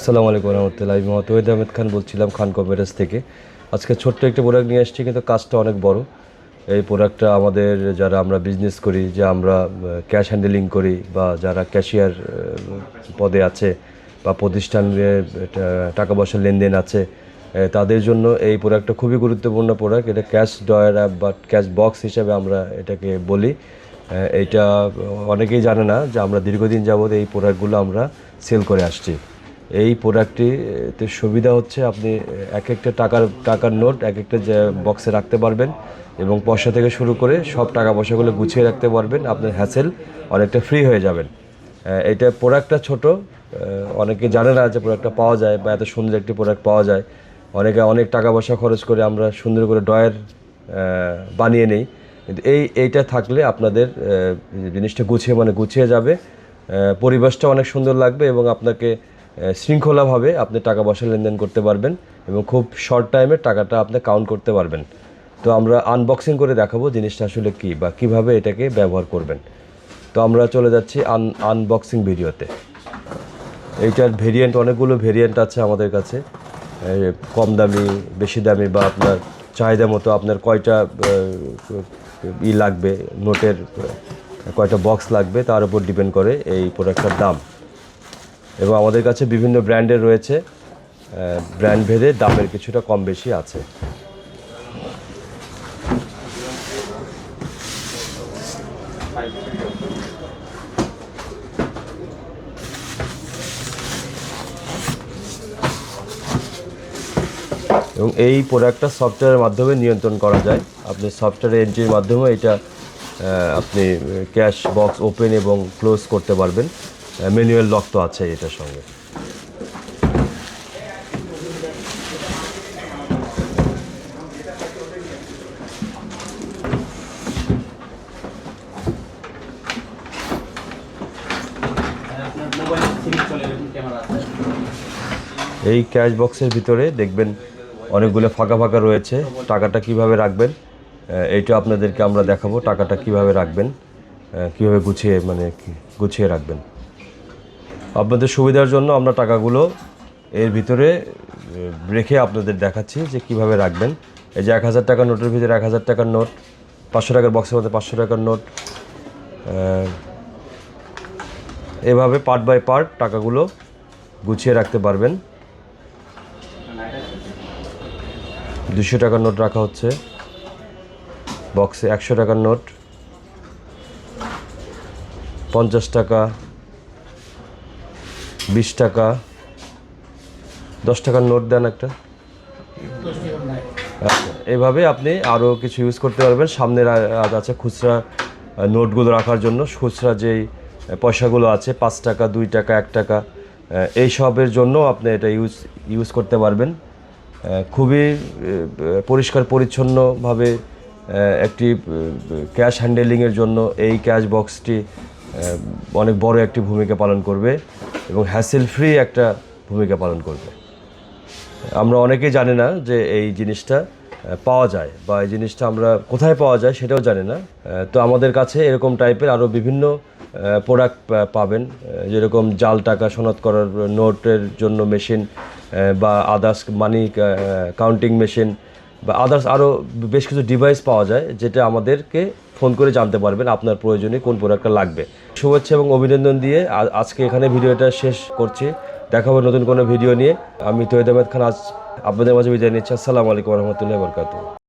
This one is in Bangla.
আসসালামু আলাইকুম রহমতুল্লাহ। আমি মোহাম্মদ ওহিদ আহমেদ খান বলছিলাম খান কম্পিউটার্স থেকে। আজকে ছোট্ট একটা প্রোডাক্ট নিয়ে আসছি, কিন্তু কাজটা অনেক বড়। এই প্রোডাক্টটা আমাদের যারা আমরা বিজনেস করি, যে আমরা ক্যাশ হ্যান্ডেলিং করি, বা যারা ক্যাশিয়ার পদে আছে বা প্রতিষ্ঠানে টাকা পয়সার লেনদেন আছে, তাদের জন্য এই প্রোডাক্টটা খুবই গুরুত্বপূর্ণ প্রোডাক্ট। এটা ক্যাশ ড্রয়ার অ্যাপ বা ক্যাশ বক্স হিসেবে আমরা এটাকে বলি। এইটা অনেকেই জানে না যে আমরা দীর্ঘদিন যাবৎ এই প্রোডাক্টগুলো আমরা সেল করে আসছি। এই প্রোডাক্টটিতে সুবিধা হচ্ছে আপনি এক একটা টাকার নোট এক একটা যে বক্সে রাখতে পারবেন, এবং পয়সা থেকে শুরু করে সব টাকা পয়সাগুলো গুছিয়ে রাখতে পারবেন। আপনার হ্যাসেল অনেকটা ফ্রি হয়ে যাবেন। এইটা প্রোডাক্টটা ছোট, অনেকে জানে না যে প্রোডাক্টটা পাওয়া যায় বা এত সুন্দর একটি প্রোডাক্ট পাওয়া যায়। অনেকে অনেক টাকা পয়সা খরচ করে আমরা সুন্দর করে ড্রয়ার বানিয়ে নেই, কিন্তু এইটা থাকলে আপনাদের জিনিসটা গুছিয়ে যাবে। পরিবেশটা অনেক সুন্দর লাগবে, এবং আপনাকে শৃঙ্খলাভাবে আপনি টাকা পয়সা লেনদেন করতে পারবেন, এবং খুব শর্ট টাইমে টাকাটা আপনি কাউন্ট করতে পারবেন। তো আমরা আনবক্সিং করে দেখাবো জিনিসটা আসলে কী বা কীভাবে এটাকে ব্যবহার করবেন। তো আমরা চলে যাচ্ছি আনবক্সিং ভিডিওতে। এইটার ভেরিয়েন্ট, অনেকগুলো ভেরিয়েন্ট আছে আমাদের কাছে, কম দামি, বেশি দামি, বা আপনার চাহিদা মতো আপনার কয়টা লাগবে, নোটের কয়টা বক্স লাগবে তার উপর ডিপেন্ড করে এই প্রোডাক্টটার দাম। এবং আমাদের কাছে বিভিন্ন ব্র্যান্ডের রয়েছে, ব্র্যান্ড ভেদে দামের কিছুটা কম বেশি আছে। এবং এই প্রোডাক্টটা সফটওয়্যারের মাধ্যমে নিয়ন্ত্রণ করা যায়। আপনি সফটওয়্যার এন্ট্রির মাধ্যমে এটা আপনি ক্যাশ বক্স ওপেন এবং ক্লোজ করতে পারবেন। ম্যানুয়াল লক তো আছে এটার সঙ্গে। এই ক্যাশ বক্সের ভিতরে দেখবেন অনেকগুলো ফাঁকা ফাঁকা রয়েছে। টাকাটা কিভাবে রাখবেন এইটা আপনাদেরকে আমরা দেখাবো। টাকাটা কিভাবে রাখবেন, কিভাবে গুছিয়ে রাখবেন। আপনাদের সুবিধার জন্য আমরা টাকাগুলো এর ভিতরে রেখে আপনাদের দেখাচ্ছি যে কিভাবে রাখবেন। এই যে 1000 টাকার নোটের ভিতরে 1000 টাকার নোট, 500 টাকার বক্সের মধ্যে 500 টাকার নোট, এভাবে পার্ট বাই পার্ট টাকাগুলো গুছিয়ে রাখতে পারবেন। 200 টাকার নোট রাখা হচ্ছে বক্সে, 100 টাকার নোট, 50 টাকা, 20 টাকা, 10 টাকার নোট দেন একটা। আচ্ছা, এভাবে আপনি আরও কিছু ইউজ করতে পারবেন। সামনের আছে খুচরা নোটগুলো রাখার জন্য, খুচরা যেই পয়সাগুলো আছে 5 টাকা, 2 টাকা, 1 টাকা, এই সবের জন্য আপনি এটা ইউজ করতে পারবেন। খুবই পরিষ্কার পরিচ্ছন্নভাবে একটি ক্যাশ হ্যান্ডেলিংয়ের জন্য এই ক্যাশ বক্সটি অনেক বড় একটি ভূমিকা পালন করবে, এবং হ্যাসেল ফ্রি একটা ভূমিকা পালন করবে। আমরা অনেকেই জানি না যে এই জিনিসটা পাওয়া যায়, বা এই জিনিসটা আমরা কোথায় পাওয়া যায় সেটাও জানি না। তো আমাদের কাছে এরকম টাইপের আরও বিভিন্ন প্রোডাক্ট পাবেন, যেরকম জাল টাকা সনাত করার নোটের জন্য মেশিন, বা আদার্স মানি কাউন্টিং মেশিন, বা আদার্স আরও বেশ কিছু ডিভাইস পাওয়া যায়, যেটা আমাদেরকে ফোন করে জানতে পারবেন আপনার প্রয়োজনে কোন প্রোডাক্টটা লাগবে। শুভেচ্ছা এবং অভিনন্দন দিয়ে আজকে এখানে ভিডিওটা শেষ করছি। দেখা হবে নতুন কোনো ভিডিও নিয়ে। আমি তহিদ আহমেদ খান আজ আপনাদের মাঝে বিদায় নিচ্ছি। আসসালামু আলাইকুম রহমতুল্লাহি ওয়া বারাকাতুহু।